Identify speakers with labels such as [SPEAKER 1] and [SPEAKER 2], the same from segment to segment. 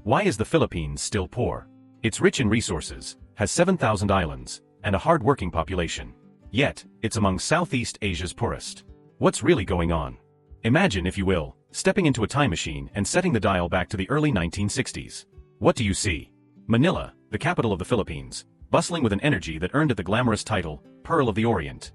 [SPEAKER 1] Why is the Philippines still poor? It's rich in resources, has 7,000 islands, and a hard-working population. Yet, it's among Southeast Asia's poorest. What's really going on? Imagine, if you will, stepping into a time machine and setting the dial back to the early 1960s. What do you see? Manila, the capital of the Philippines, bustling with an energy that earned it the glamorous title, Pearl of the Orient.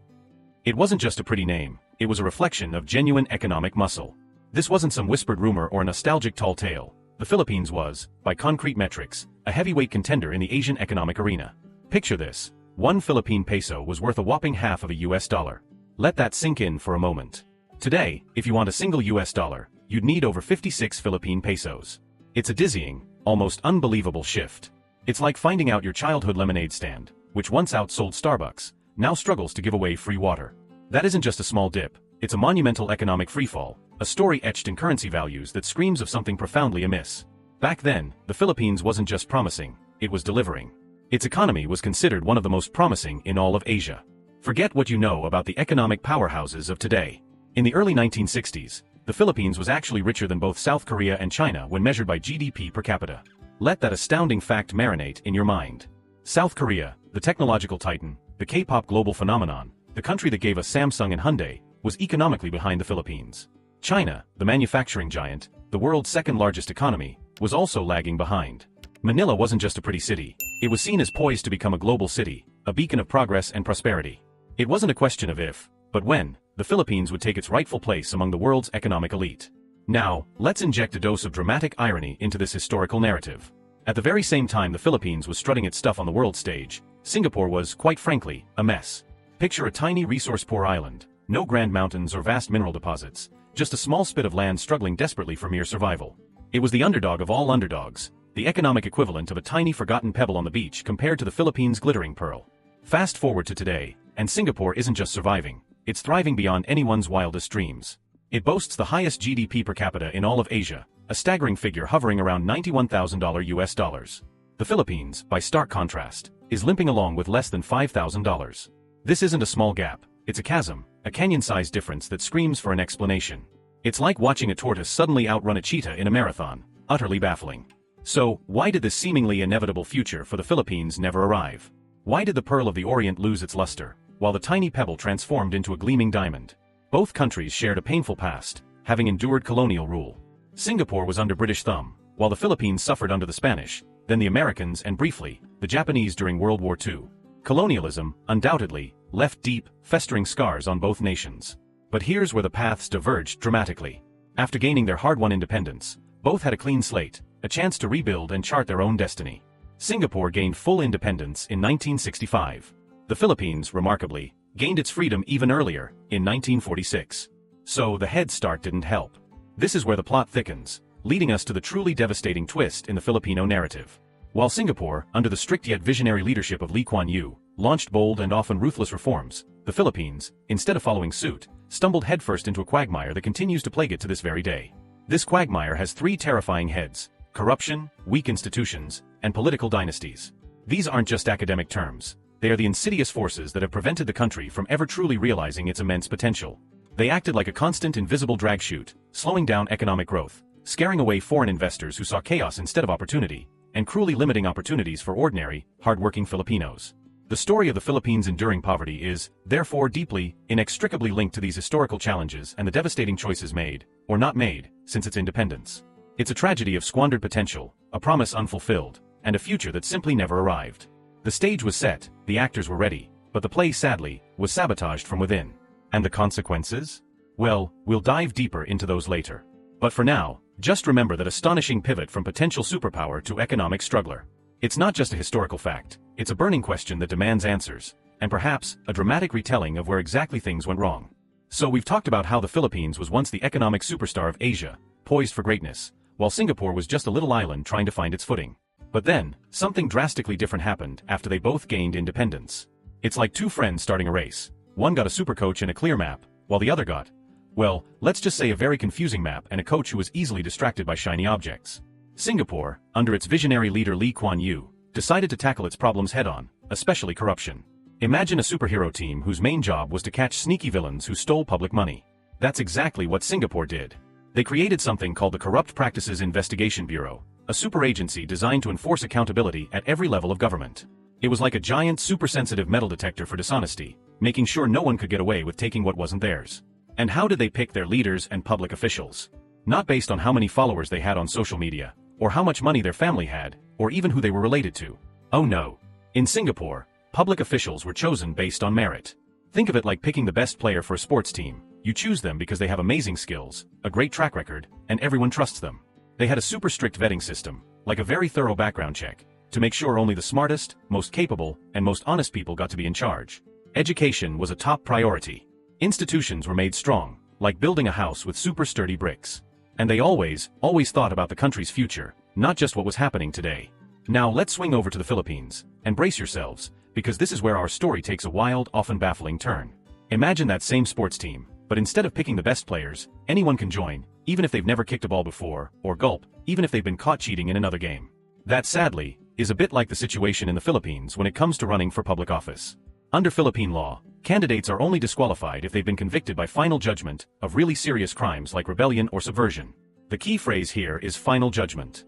[SPEAKER 1] It wasn't just a pretty name, it was a reflection of genuine economic muscle. This wasn't some whispered rumor or a nostalgic tall tale. The Philippines was, by concrete metrics, a heavyweight contender in the Asian economic arena. Picture this: one Philippine peso was worth a whopping half of a US dollar. Let that sink in for a moment. Today, if you want a single US dollar, you'd need over 56 Philippine pesos. It's a dizzying, almost unbelievable shift. It's like finding out your childhood lemonade stand, which once outsold Starbucks, now struggles to give away free water. That isn't just a small dip, it's a monumental economic freefall, a story etched in currency values that screams of something profoundly amiss. Back then, the Philippines wasn't just promising, it was delivering. Its economy was considered one of the most promising in all of Asia. Forget what you know about the economic powerhouses of today. In the early 1960s, the Philippines was actually richer than both South Korea and China when measured by GDP per capita. Let that astounding fact marinate in your mind. South Korea, the technological titan, the K-pop global phenomenon, the country that gave us Samsung and Hyundai, was economically behind the Philippines. China, the manufacturing giant, the world's second-largest economy, was also lagging behind. Manila wasn't just a pretty city, it was seen as poised to become a global city, a beacon of progress and prosperity. It wasn't a question of if, but when, the Philippines would take its rightful place among the world's economic elite. Now, let's inject a dose of dramatic irony into this historical narrative. At the very same time the Philippines was strutting its stuff on the world stage, Singapore was, quite frankly, a mess. Picture a tiny resource-poor island, no grand mountains or vast mineral deposits, just a small spit of land struggling desperately for mere survival. It was the underdog of all underdogs, the economic equivalent of a tiny forgotten pebble on the beach compared to the Philippines' glittering pearl. Fast forward to today, and Singapore isn't just surviving, it's thriving beyond anyone's wildest dreams. It boasts the highest GDP per capita in all of Asia, a staggering figure hovering around $91,000 US dollars. The Philippines, by stark contrast, is limping along with less than $5,000. This isn't a small gap, it's a chasm, a canyon-sized difference that screams for an explanation. It's like watching a tortoise suddenly outrun a cheetah in a marathon, utterly baffling. So, why did this seemingly inevitable future for the Philippines never arrive? Why did the Pearl of the Orient lose its luster, while the tiny pebble transformed into a gleaming diamond? Both countries shared a painful past, having endured colonial rule. Singapore was under British thumb, while the Philippines suffered under the Spanish, then the Americans and briefly, the Japanese during World War II. Colonialism, undoubtedly, left deep, festering scars on both nations. But here's where the paths diverged dramatically. After gaining their hard-won independence, both had a clean slate, a chance to rebuild and chart their own destiny. Singapore gained full independence in 1965. The Philippines, remarkably, gained its freedom even earlier, in 1946. So the head start didn't help. This is where the plot thickens, leading us to the truly devastating twist in the Filipino narrative. While Singapore, under the strict yet visionary leadership of Lee Kuan Yew, launched bold and often ruthless reforms, the Philippines, instead of following suit, stumbled headfirst into a quagmire that continues to plague it to this very day. This quagmire has three terrifying heads: corruption, weak institutions, and political dynasties. These aren't just academic terms. They are the insidious forces that have prevented the country from ever truly realizing its immense potential. They acted like a constant invisible drag chute, slowing down economic growth, scaring away foreign investors who saw chaos instead of opportunity, and cruelly limiting opportunities for ordinary, hardworking Filipinos. The story of the Philippines' enduring poverty is, therefore, deeply, inextricably linked to these historical challenges and the devastating choices made, or not made, since its independence. It's a tragedy of squandered potential, a promise unfulfilled, and a future that simply never arrived. The stage was set, the actors were ready, but the play, sadly, was sabotaged from within. And the consequences? Well, we'll dive deeper into those later. But for now, just remember that astonishing pivot from potential superpower to economic struggler. It's not just a historical fact, it's a burning question that demands answers, and perhaps, a dramatic retelling of where exactly things went wrong. So we've talked about how the Philippines was once the economic superstar of Asia, poised for greatness, while Singapore was just a little island trying to find its footing. But then, something drastically different happened after they both gained independence. It's like two friends starting a race. One got a super coach and a clear map, while the other got, well, let's just say a very confusing map and a coach who was easily distracted by shiny objects. Singapore, under its visionary leader Lee Kuan Yew, decided to tackle its problems head-on, especially corruption. Imagine a superhero team whose main job was to catch sneaky villains who stole public money. That's exactly what Singapore did. They created something called the Corrupt Practices Investigation Bureau, a super agency designed to enforce accountability at every level of government. It was like a giant super-sensitive metal detector for dishonesty, making sure no one could get away with taking what wasn't theirs. And how did they pick their leaders and public officials? Not based on how many followers they had on social media, or how much money their family had, or even who they were related to. Oh no. In Singapore, public officials were chosen based on merit. Think of it like picking the best player for a sports team. You choose them because they have amazing skills, a great track record, and everyone trusts them. They had a super strict vetting system, like a very thorough background check, to make sure only the smartest, most capable, and most honest people got to be in charge. Education was a top priority. Institutions were made strong, like building a house with super sturdy bricks. And they always thought about the country's future, not just what was happening today. Now let's swing over to the Philippines, and brace yourselves, because this is where our story takes a wild, often baffling turn. Imagine that same sports team, but instead of picking the best players, anyone can join, even if they've never kicked a ball before, or gulp, even if they've been caught cheating in another game. That, sadly, is a bit like the situation in the Philippines when it comes to running for public office. Under Philippine law, candidates are only disqualified if they've been convicted by final judgment of really serious crimes like rebellion or subversion. The key phrase here is final judgment.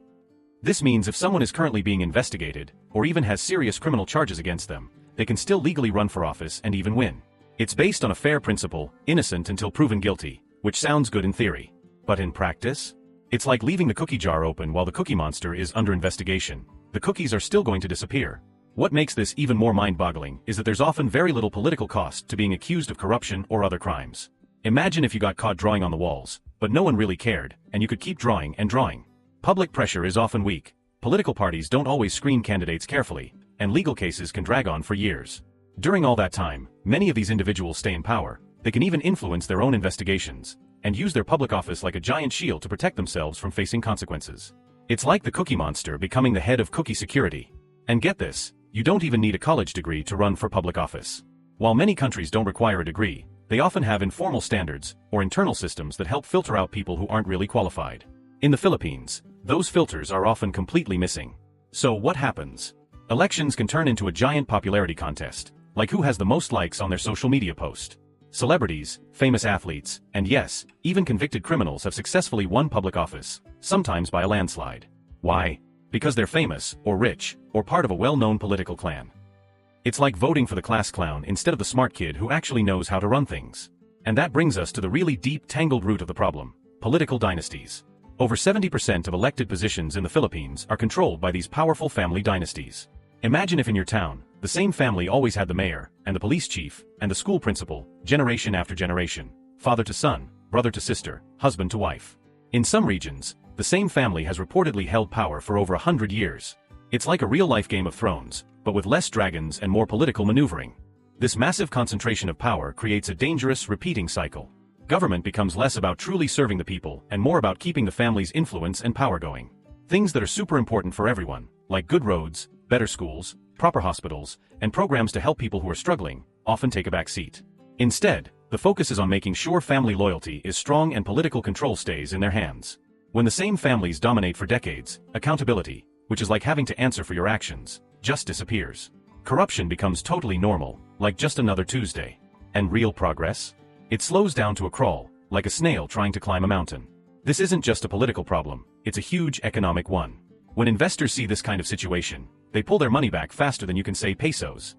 [SPEAKER 1] This means if someone is currently being investigated, or even has serious criminal charges against them, they can still legally run for office and even win. It's based on a fair principle, innocent until proven guilty, which sounds good in theory. But in practice? It's like leaving the cookie jar open while the Cookie Monster is under investigation. The cookies are still going to disappear. What makes this even more mind-boggling is that there's often very little political cost to being accused of corruption or other crimes. Imagine if you got caught drawing on the walls, but no one really cared, and you could keep drawing and drawing. Public pressure is often weak. Political parties don't always screen candidates carefully, and legal cases can drag on for years. During all that time, many of these individuals stay in power. They can even influence their own investigations, and use their public office like a giant shield to protect themselves from facing consequences. It's like the Cookie Monster becoming the head of cookie security. And get this, you don't even need a college degree to run for public office. While many countries don't require a degree, they often have informal standards, or internal systems that help filter out people who aren't really qualified. In the Philippines, those filters are often completely missing. So what happens? Elections can turn into a giant popularity contest, like who has the most likes on their social media post. Celebrities, famous athletes, and yes, even convicted criminals have successfully won public office, sometimes by a landslide. Why? Because they're famous, or rich, or part of a well-known political clan. It's like voting for the class clown instead of the smart kid who actually knows how to run things. And that brings us to the really deep, tangled root of the problem: political dynasties. Over 70% of elected positions in the Philippines are controlled by these powerful family dynasties. Imagine if in your town, the same family always had the mayor, and the police chief, and the school principal, generation after generation, father to son, brother to sister, husband to wife. In some regions, the same family has reportedly held power for over 100 years. It's like a real-life Game of Thrones, but with less dragons and more political maneuvering. This massive concentration of power creates a dangerous, repeating cycle. Government becomes less about truly serving the people and more about keeping the family's influence and power going. Things that are super important for everyone, like good roads, better schools, proper hospitals, and programs to help people who are struggling, often take a back seat. Instead, the focus is on making sure family loyalty is strong and political control stays in their hands. When the same families dominate for decades, accountability, which is like having to answer for your actions, just disappears. Corruption becomes totally normal, like just another Tuesday. And real progress? It slows down to a crawl, like a snail trying to climb a mountain. This isn't just a political problem, it's a huge economic one. When investors see this kind of situation, they pull their money back faster than you can say pesos.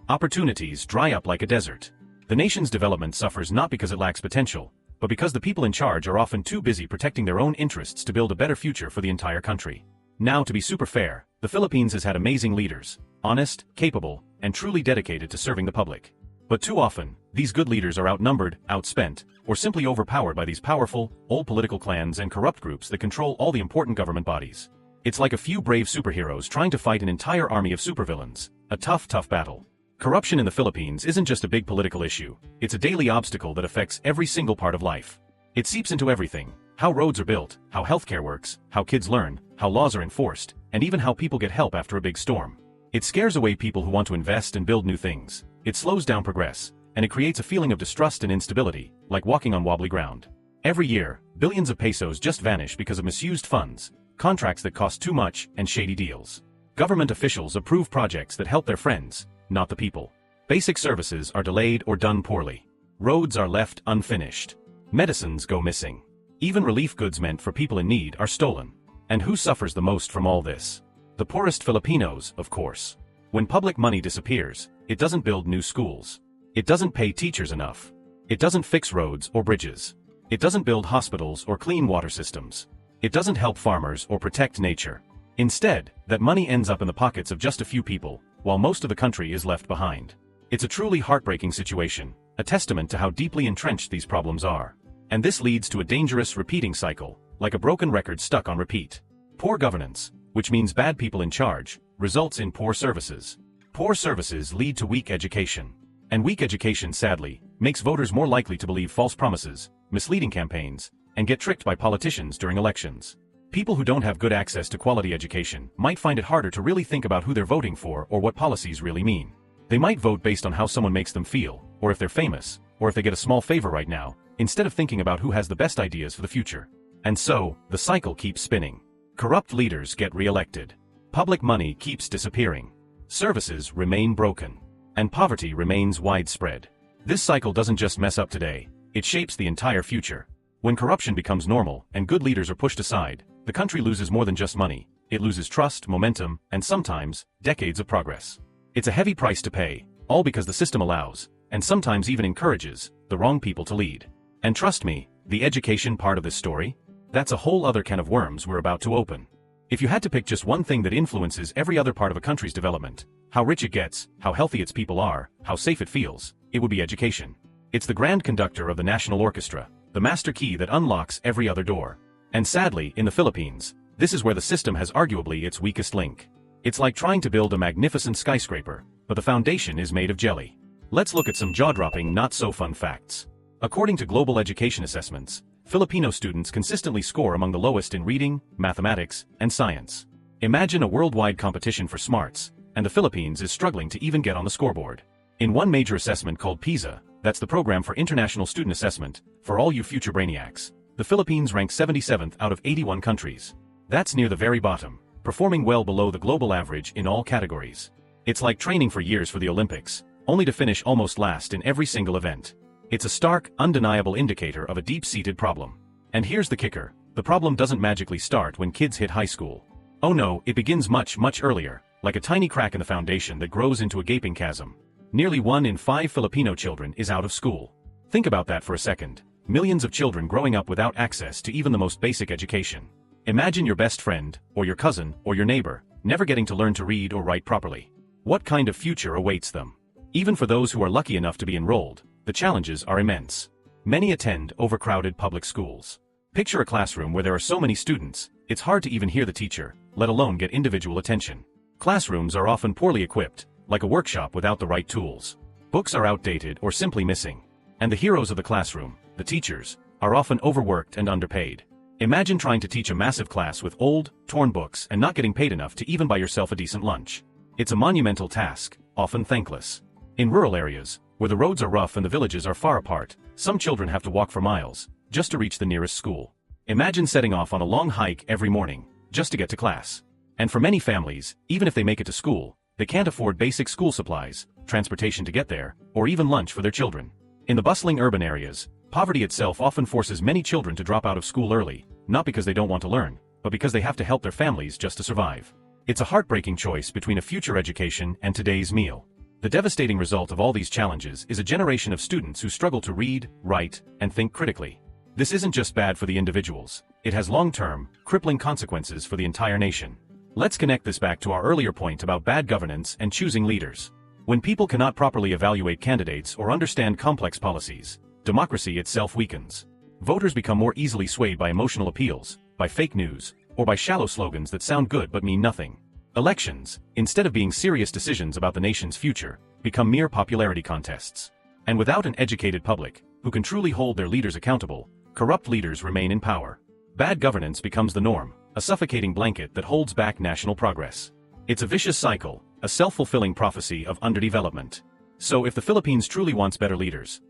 [SPEAKER 1] Opportunities dry up like a desert. The nation's development suffers not because it lacks potential, but because the people in charge are often too busy protecting their own interests to build a better future for the entire country. Now, to be super fair, the Philippines has had amazing leaders, honest, capable, and truly dedicated to serving the public. But too often, these good leaders are outnumbered, outspent, or simply overpowered by these powerful, old political clans and corrupt groups that control all the important government bodies. It's like a few brave superheroes trying to fight an entire army of supervillains. A tough battle. Corruption in the Philippines isn't just a big political issue, it's a daily obstacle that affects every single part of life. It seeps into everything: how roads are built, how healthcare works, how kids learn, how laws are enforced, and even how people get help after a big storm. It scares away people who want to invest and build new things. It slows down progress, and it creates a feeling of distrust and instability, like walking on wobbly ground. Every year, billions of pesos just vanish because of misused funds, contracts that cost too much, and shady deals. Government officials approve projects that help their friends, not the people. Basic services are delayed or done poorly. Roads are left unfinished. Medicines go missing. Even relief goods meant for people in need are stolen. And who suffers the most from all this? The poorest Filipinos, of course. When public money disappears, it doesn't build new schools. It doesn't pay teachers enough. It doesn't fix roads or bridges. It doesn't build hospitals or clean water systems. It doesn't help farmers or protect nature. Instead, that money ends up in the pockets of just a few people, while most of the country is left behind. It's a truly heartbreaking situation, a testament to how deeply entrenched these problems are. And this leads to a dangerous repeating cycle, like a broken record stuck on repeat. Poor governance, which means bad people in charge, results in poor services. Poor services lead to weak education. And weak education, sadly, makes voters more likely to believe false promises, misleading campaigns, and get tricked by politicians during elections. People who don't have good access to quality education might find it harder to really think about who they're voting for or what policies really mean. They might vote based on how someone makes them feel, or if they're famous, or if they get a small favor right now, instead of thinking about who has the best ideas for the future. And so, the cycle keeps spinning. Corrupt leaders get re-elected. Public money keeps disappearing. Services remain broken. And poverty remains widespread. This cycle doesn't just mess up today, it shapes the entire future. When corruption becomes normal and good leaders are pushed aside, the country loses more than just money. It loses trust, momentum, and sometimes, decades of progress. It's a heavy price to pay, all because the system allows, and sometimes even encourages, the wrong people to lead. And trust me, the education part of this story? That's a whole other can of worms we're about to open. If you had to pick just one thing that influences every other part of a country's development, how rich it gets, how healthy its people are, how safe it feels, it would be education. It's the grand conductor of the national orchestra, the master key that unlocks every other door. And sadly, in the Philippines, this is where the system has arguably its weakest link. It's like trying to build a magnificent skyscraper, but the foundation is made of jelly. Let's look at some jaw-dropping, not-so-fun facts. According to global education assessments, Filipino students consistently score among the lowest in reading, mathematics, and science. Imagine a worldwide competition for smarts, and the Philippines is struggling to even get on the scoreboard. In one major assessment called PISA, that's the Program for International Student Assessment, for all you future brainiacs, the Philippines ranked 77th out of 81 countries. That's near the very bottom, performing well below the global average in all categories. It's like training for years for the Olympics, only to finish almost last in every single event. It's a stark, undeniable indicator of a deep-seated problem. And here's the kicker, the problem doesn't magically start when kids hit high school. Oh no, it begins much, much earlier, like a tiny crack in the foundation that grows into a gaping chasm. Nearly 1 in 5 Filipino children is out of school. Think about that for a second. Millions of children growing up without access to even the most basic education. Imagine your best friend, or your cousin, or your neighbor, never getting to learn to read or write properly. What kind of future awaits them? Even for those who are lucky enough to be enrolled, the challenges are immense. Many attend overcrowded public schools. Picture a classroom where there are so many students, it's hard to even hear the teacher, let alone get individual attention. Classrooms are often poorly equipped, like a workshop without the right tools. Books are outdated or simply missing. And the heroes of the classroom, the teachers, are often overworked and underpaid. Imagine trying to teach a massive class with old, torn books and not getting paid enough to even buy yourself a decent lunch. It's a monumental task, often thankless. In rural areas, where the roads are rough and the villages are far apart, some children have to walk for miles, just to reach the nearest school. Imagine setting off on a long hike every morning, just to get to class. And for many families, even if they make it to school, they can't afford basic school supplies, transportation to get there, or even lunch for their children. In the bustling urban areas, poverty itself often forces many children to drop out of school early, not because they don't want to learn, but because they have to help their families just to survive. It's a heartbreaking choice between a future education and today's meal. The devastating result of all these challenges is a generation of students who struggle to read, write, and think critically. This isn't just bad for the individuals, it has long-term, crippling consequences for the entire nation. Let's connect this back to our earlier point about bad governance and choosing leaders. When people cannot properly evaluate candidates or understand complex policies, democracy itself weakens. Voters become more easily swayed by emotional appeals, by fake news, or by shallow slogans that sound good but mean nothing. Elections, instead of being serious decisions about the nation's future, become mere popularity contests. And without an educated public, who can truly hold their leaders accountable, corrupt leaders remain in power. Bad governance becomes the norm, a suffocating blanket that holds back national progress. It's a vicious cycle, a self-fulfilling prophecy of underdevelopment. So if the Philippines truly wants better leaders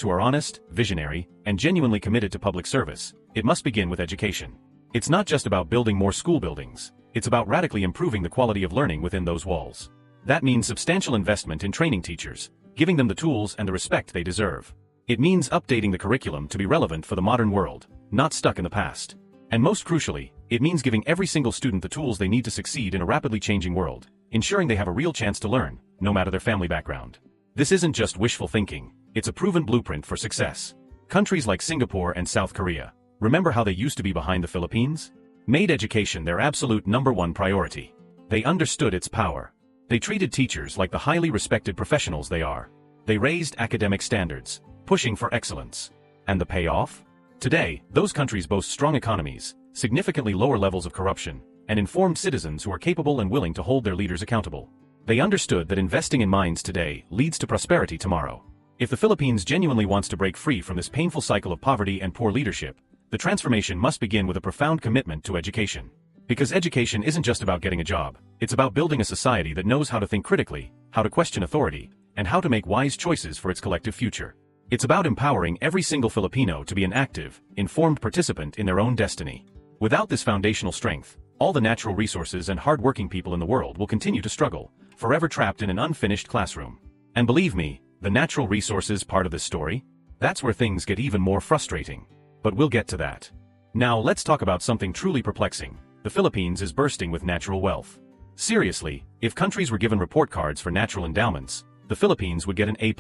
[SPEAKER 1] who are honest, visionary, and genuinely committed to public service, it must begin with education. It's not just about building more school buildings, it's about radically improving the quality of learning within those walls. That means substantial investment in training teachers, giving them the tools and the respect they deserve. It means updating the curriculum to be relevant for the modern world, not stuck in the past. And most crucially, it means giving every single student the tools they need to succeed in a rapidly changing world, ensuring they have a real chance to learn, no matter their family background. This isn't just wishful thinking, it's a proven blueprint for success. Countries like Singapore and South Korea, remember how they used to be behind the Philippines? Made education their absolute #1 priority. They understood its power. They treated teachers like the highly respected professionals they are. They raised academic standards, pushing for excellence. And the payoff? Today, those countries boast strong economies, significantly lower levels of corruption, and informed citizens who are capable and willing to hold their leaders accountable. They understood that investing in minds today leads to prosperity tomorrow. If the Philippines genuinely wants to break free from this painful cycle of poverty and poor leadership, the transformation must begin with a profound commitment to education. Because education isn't just about getting a job, it's about building a society that knows how to think critically, how to question authority, and how to make wise choices for its collective future. It's about empowering every single Filipino to be an active, informed participant in their own destiny. Without this foundational strength, all the natural resources and hard-working people in the world will continue to struggle, forever trapped in an unfinished classroom. And believe me, the natural resources part of this story? That's where things get even more frustrating. But we'll get to that. Now let's talk about something truly perplexing. The Philippines is bursting with natural wealth. Seriously, if countries were given report cards for natural endowments, the Philippines would get an A++.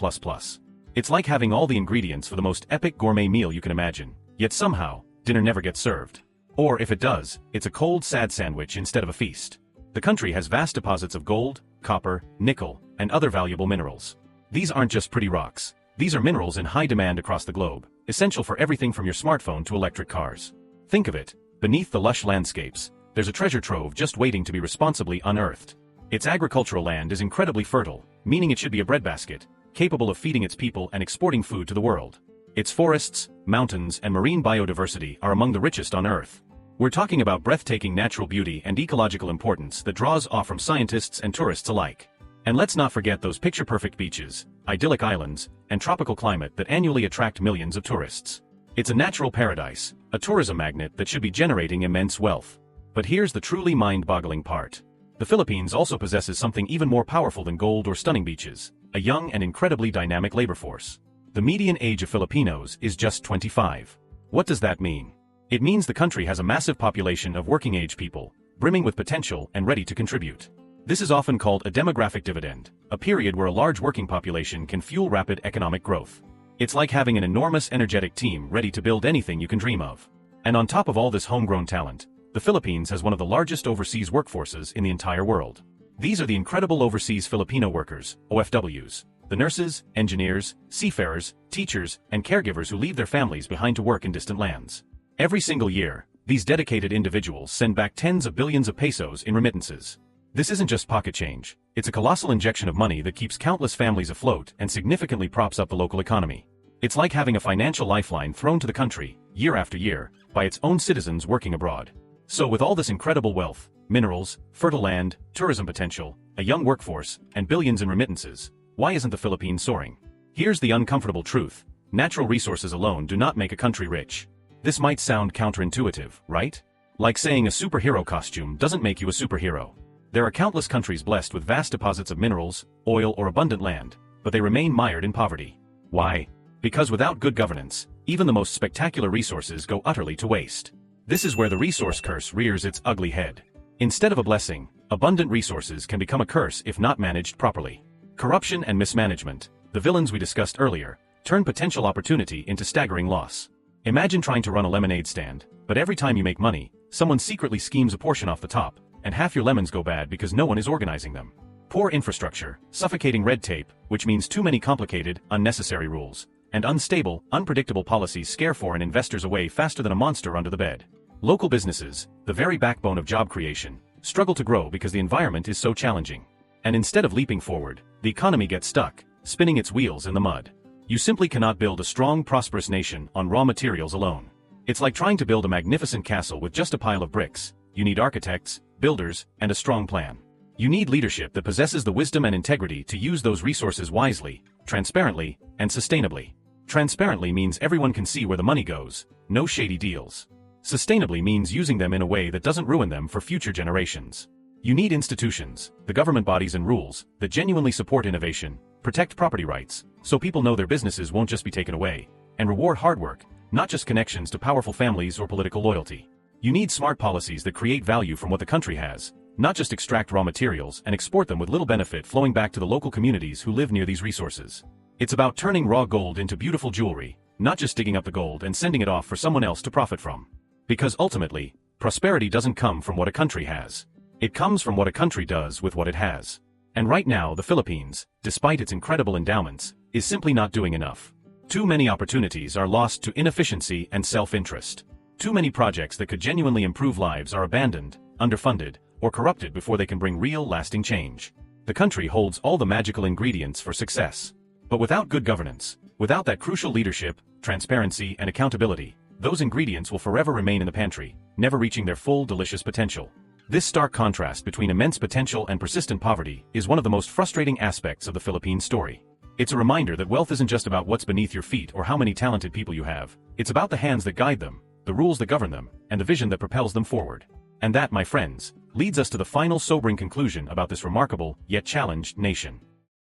[SPEAKER 1] It's like having all the ingredients for the most epic gourmet meal you can imagine, yet somehow, dinner never gets served. Or if it does, it's a cold, sad sandwich instead of a feast. The country has vast deposits of gold, copper, nickel, and other valuable minerals. These aren't just pretty rocks. These are minerals in high demand across the globe, essential for everything from your smartphone to electric cars. Think of it, beneath the lush landscapes, there's a treasure trove just waiting to be responsibly unearthed. Its agricultural land is incredibly fertile, meaning it should be a breadbasket, capable of feeding its people and exporting food to the world. Its forests, mountains, and marine biodiversity are among the richest on Earth. We're talking about breathtaking natural beauty and ecological importance that draws awe from scientists and tourists alike. And let's not forget those picture-perfect beaches, idyllic islands, and tropical climate that annually attract millions of tourists. It's a natural paradise, a tourism magnet that should be generating immense wealth. But here's the truly mind-boggling part. The Philippines also possesses something even more powerful than gold or stunning beaches, a young and incredibly dynamic labor force. The median age of Filipinos is just 25. What does that mean? It means the country has a massive population of working-age people, brimming with potential and ready to contribute. This is often called a demographic dividend, a period where a large working population can fuel rapid economic growth. It's like having an enormous energetic team ready to build anything you can dream of. And on top of all this homegrown talent, the Philippines has one of the largest overseas workforces in the entire world. These are the incredible overseas Filipino workers, OFWs, the nurses, engineers, seafarers, teachers, and caregivers who leave their families behind to work in distant lands. Every single year, these dedicated individuals send back tens of billions of pesos in remittances. This isn't just pocket change, it's a colossal injection of money that keeps countless families afloat and significantly props up the local economy. It's like having a financial lifeline thrown to the country, year after year, by its own citizens working abroad. So with all this incredible wealth, minerals, fertile land, tourism potential, a young workforce, and billions in remittances, why isn't the Philippines soaring? Here's the uncomfortable truth. Natural resources alone do not make a country rich. This might sound counterintuitive, right? Like saying a superhero costume doesn't make you a superhero. There are countless countries blessed with vast deposits of minerals, oil, or abundant land, but they remain mired in poverty. Why? Because without good governance, even the most spectacular resources go utterly to waste. This is where the resource curse rears its ugly head. Instead of a blessing, abundant resources can become a curse if not managed properly. Corruption and mismanagement, the villains we discussed earlier, turn potential opportunity into staggering loss. Imagine trying to run a lemonade stand, but every time you make money, someone secretly schemes a portion off the top, and half your lemons go bad because no one is organizing them. Poor infrastructure, suffocating red tape, which means too many complicated, unnecessary rules, and unstable, unpredictable policies scare foreign investors away faster than a monster under the bed. Local businesses, the very backbone of job creation, struggle to grow because the environment is so challenging. And instead of leaping forward, the economy gets stuck, spinning its wheels in the mud. You simply cannot build a strong, prosperous nation on raw materials alone. It's like trying to build a magnificent castle with just a pile of bricks. You need architects, builders, and a strong plan. You need leadership that possesses the wisdom and integrity to use those resources wisely, transparently, and sustainably. Transparently means everyone can see where the money goes, no shady deals. Sustainably means using them in a way that doesn't ruin them for future generations. You need institutions, the government bodies and rules, that genuinely support innovation, protect property rights, so people know their businesses won't just be taken away, and reward hard work, not just connections to powerful families or political loyalty. You need smart policies that create value from what the country has, not just extract raw materials and export them with little benefit flowing back to the local communities who live near these resources. It's about turning raw gold into beautiful jewelry, not just digging up the gold and sending it off for someone else to profit from. Because ultimately, prosperity doesn't come from what a country has. It comes from what a country does with what it has. And right now, the Philippines, despite its incredible endowments, is simply not doing enough. Too many opportunities are lost to inefficiency and self-interest. Too many projects that could genuinely improve lives are abandoned, underfunded, or corrupted before they can bring real, lasting change. The country holds all the magical ingredients for success. But without good governance, without that crucial leadership, transparency, and accountability, those ingredients will forever remain in the pantry, never reaching their full delicious potential. This stark contrast between immense potential and persistent poverty is one of the most frustrating aspects of the Philippine story. It's a reminder that wealth isn't just about what's beneath your feet or how many talented people you have. It's about the hands that guide them, the rules that govern them, and the vision that propels them forward. And that, my friends, leads us to the final sobering conclusion about this remarkable, yet challenged, nation.